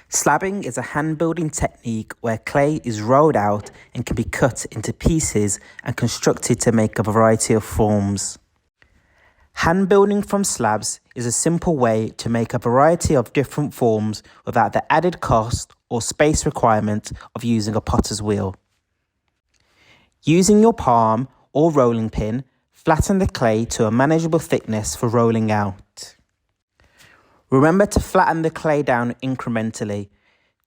Slabbing is a hand-building technique where clay is rolled out and can be cut into pieces and constructed to make a variety of forms. Hand building from slabs is a simple way to make a variety of different forms without the added cost or space requirement of using a potter's wheel. Using your palm or rolling pin, flatten the clay to a manageable thickness for rolling out. Remember to flatten the clay down incrementally.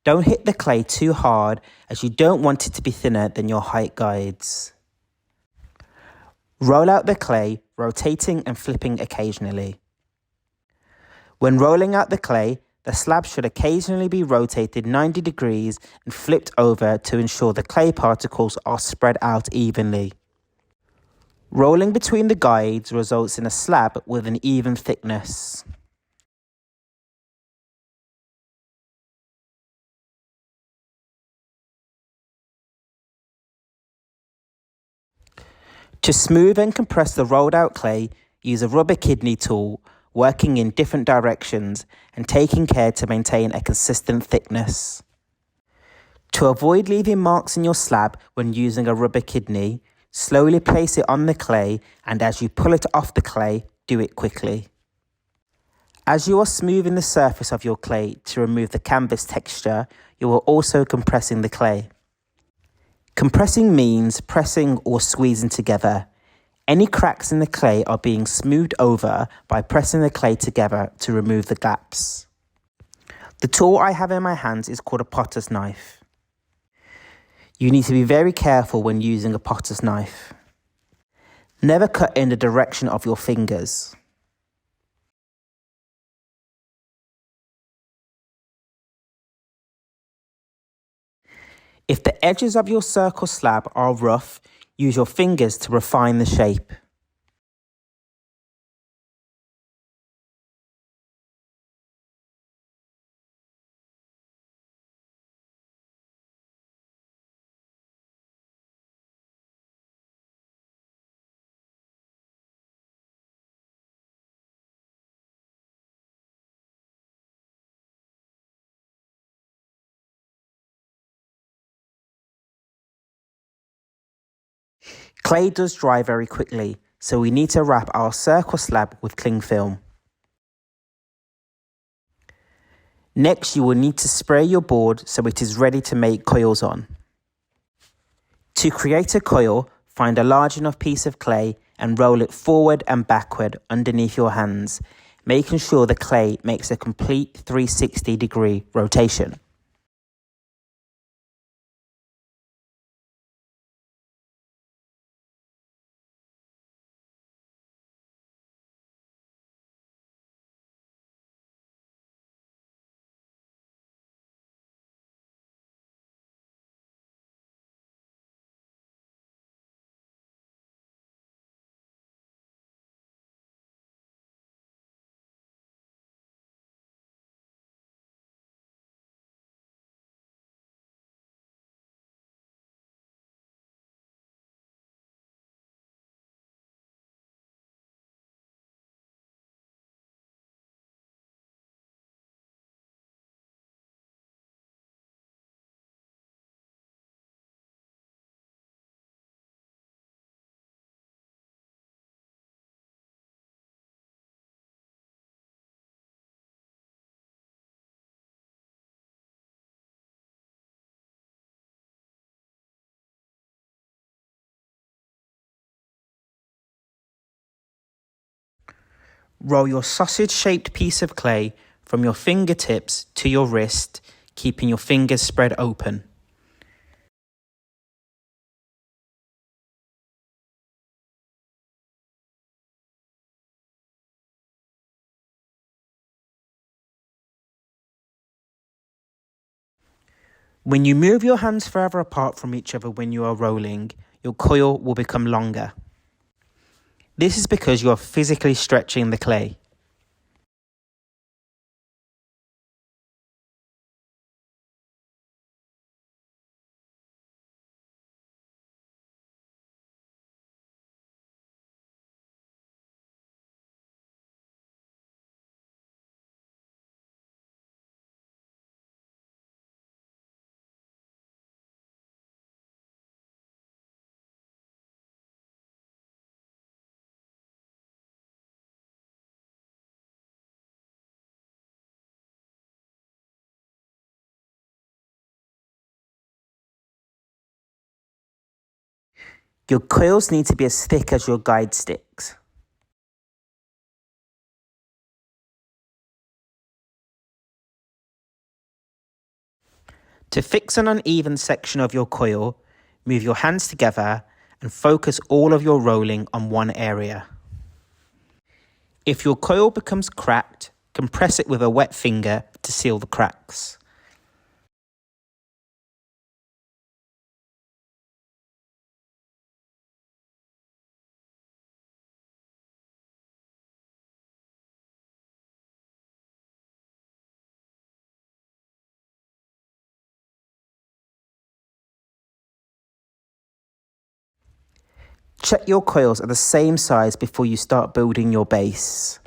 Don't hit the clay too hard as you don't want it to be thinner than your height guides. Roll out the clay, rotating and flipping occasionally. When rolling out the clay, the slab should occasionally be rotated 90 degrees and flipped over to ensure the clay particles are spread out evenly. Rolling between the guides results in a slab with an even thickness. To smooth and compress the rolled out clay, use a rubber kidney tool, working in different directions and taking care to maintain a consistent thickness. To avoid leaving marks in your slab when using a rubber kidney, slowly place it on the clay, and as you pull it off the clay, do it quickly. As you are smoothing the surface of your clay to remove the canvas texture, you are also compressing the clay. Compressing means pressing or squeezing together. Any cracks in the clay are being smoothed over by pressing the clay together to remove the gaps. The tool I have in my hands is called a potter's knife. You need to be very careful when using a potter's knife. Never cut in the direction of your fingers. If the edges of your circle slab are rough, use your fingers to refine the shape. Clay does dry very quickly, so we need to wrap our circle slab with cling film. Next, you will need to spray your board so it is ready to make coils on. To create a coil, find a large enough piece of clay and roll it forward and backward underneath your hands, making sure the clay makes a complete 360-degree rotation. Roll your sausage-shaped piece of clay from your fingertips to your wrist, keeping your fingers spread open. When you move your hands further apart from each other when you are rolling, your coil will become longer. This is because you are physically stretching the clay. Your coils need to be as thick as your guide sticks. To fix an uneven section of your coil, move your hands together and focus all of your rolling on one area. If your coil becomes cracked, compress it with a wet finger to seal the cracks. Check your coils are the same size before you start building your base.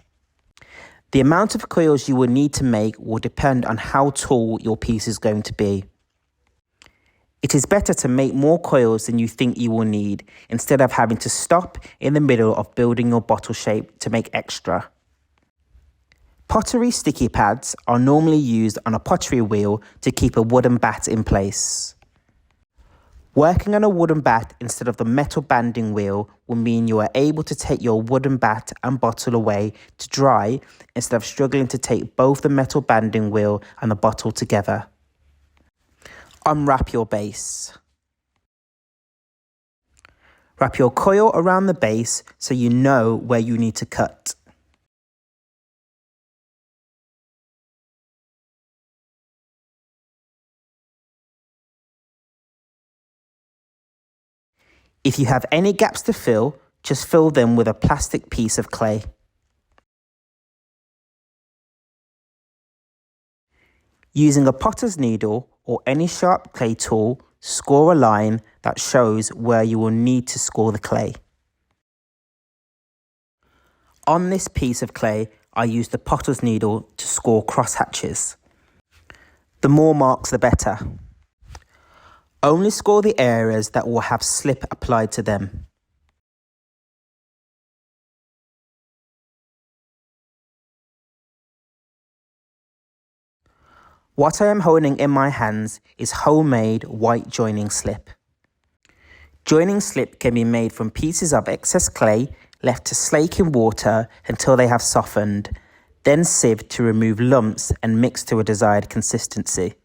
The amount of coils you will need to make will depend on how tall your piece is going to be. It is better to make more coils than you think you will need, instead of having to stop in the middle of building your bottle shape to make extra. Pottery sticky pads are normally used on a pottery wheel to keep a wooden bat in place. Working on a wooden bat instead of the metal banding wheel will mean you are able to take your wooden bat and bottle away to dry instead of struggling to take both the metal banding wheel and the bottle together. Unwrap your base. Wrap your coil around the base so you know where you need to cut. If you have any gaps to fill, just fill them with a plastic piece of clay. Using a potter's needle or any sharp clay tool, score a line that shows where you will need to score the clay. On this piece of clay, I used the potter's needle to score crosshatches. The more marks, the better. Only score the areas that will have slip applied to them. What I am holding in my hands is homemade white joining slip. Joining slip can be made from pieces of excess clay left to slake in water until they have softened, then sieved to remove lumps and mixed to a desired consistency.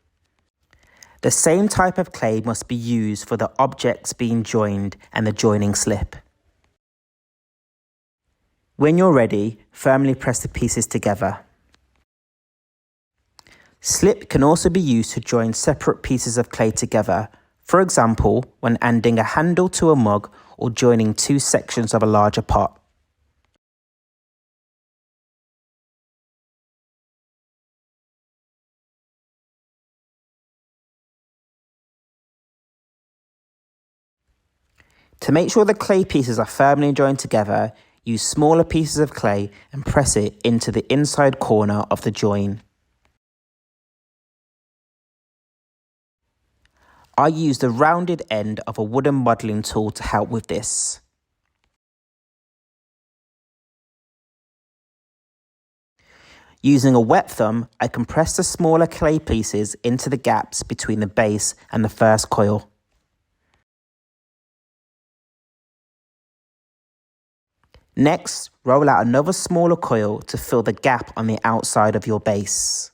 The same type of clay must be used for the objects being joined and the joining slip. When you're ready, firmly press the pieces together. Slip can also be used to join separate pieces of clay together, for example, when adding a handle to a mug or joining two sections of a larger pot. To make sure the clay pieces are firmly joined together, use smaller pieces of clay and press it into the inside corner of the join. I used the rounded end of a wooden modelling tool to help with this. Using a wet thumb, I compressed the smaller clay pieces into the gaps between the base and the first coil. Next, roll out another smaller coil to fill the gap on the outside of your base.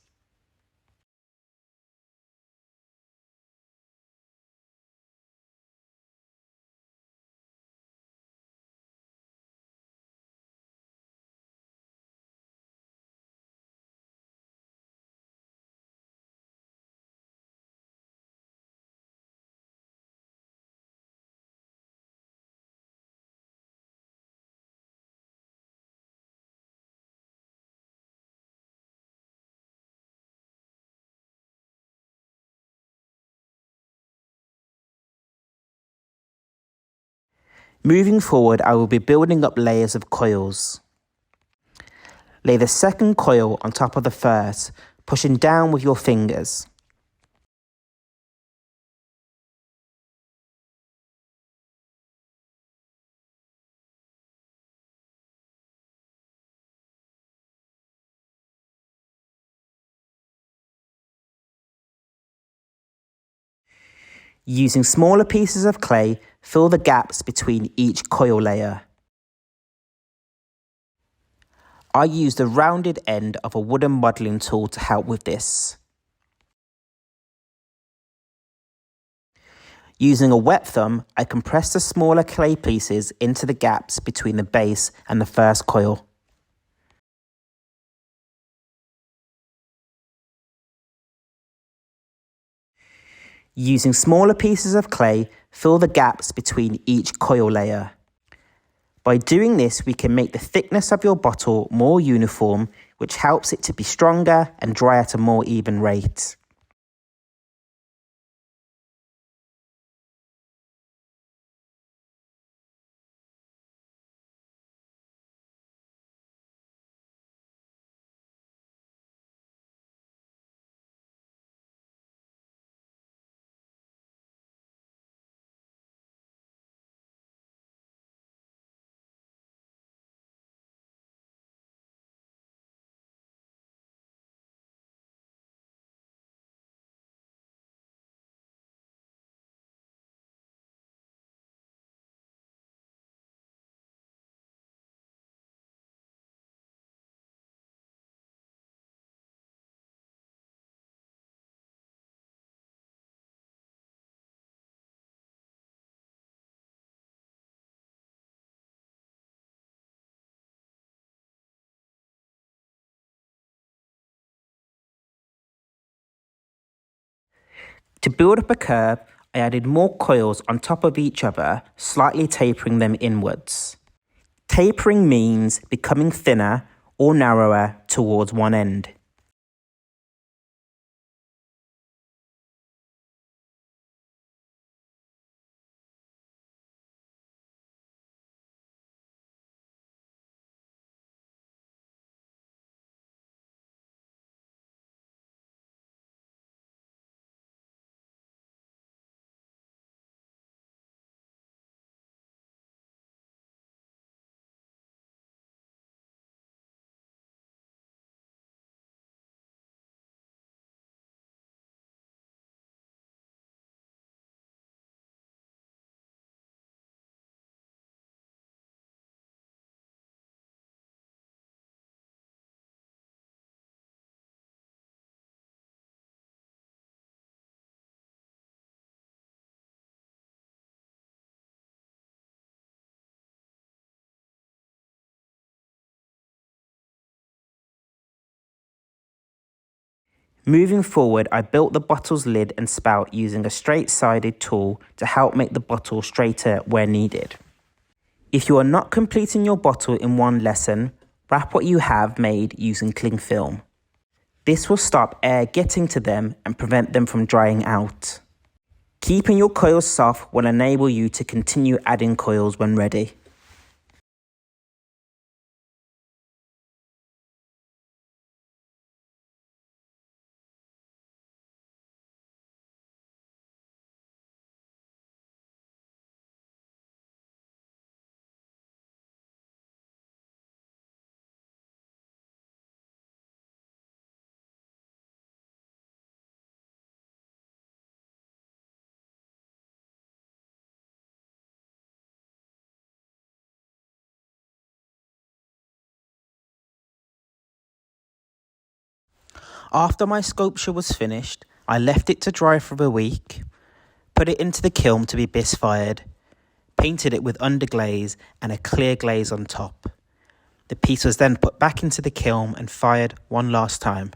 Moving forward, I will be building up layers of coils. Lay the second coil on top of the first, pushing down with your fingers. Using smaller pieces of clay, fill the gaps between each coil layer. I used the rounded end of a wooden modelling tool to help with this. Using a wet thumb, I compressed the smaller clay pieces into the gaps between the base and the first coil. Using smaller pieces of clay, fill the gaps between each coil layer. By doing this, we can make the thickness of your bottle more uniform, which helps it to be stronger and dry at a more even rate. To build up a curve, I added more coils on top of each other, slightly tapering them inwards. Tapering means becoming thinner or narrower towards one end. Moving forward, I built the bottle's lid and spout using a straight-sided tool to help make the bottle straighter where needed. If you are not completing your bottle in one lesson, wrap what you have made using cling film. This will stop air getting to them and prevent them from drying out. Keeping your coils soft will enable you to continue adding coils when ready. After my sculpture was finished, I left it to dry for a week, put it into the kiln to be bisque fired, painted it with underglaze and a clear glaze on top. The piece was then put back into the kiln and fired one last time.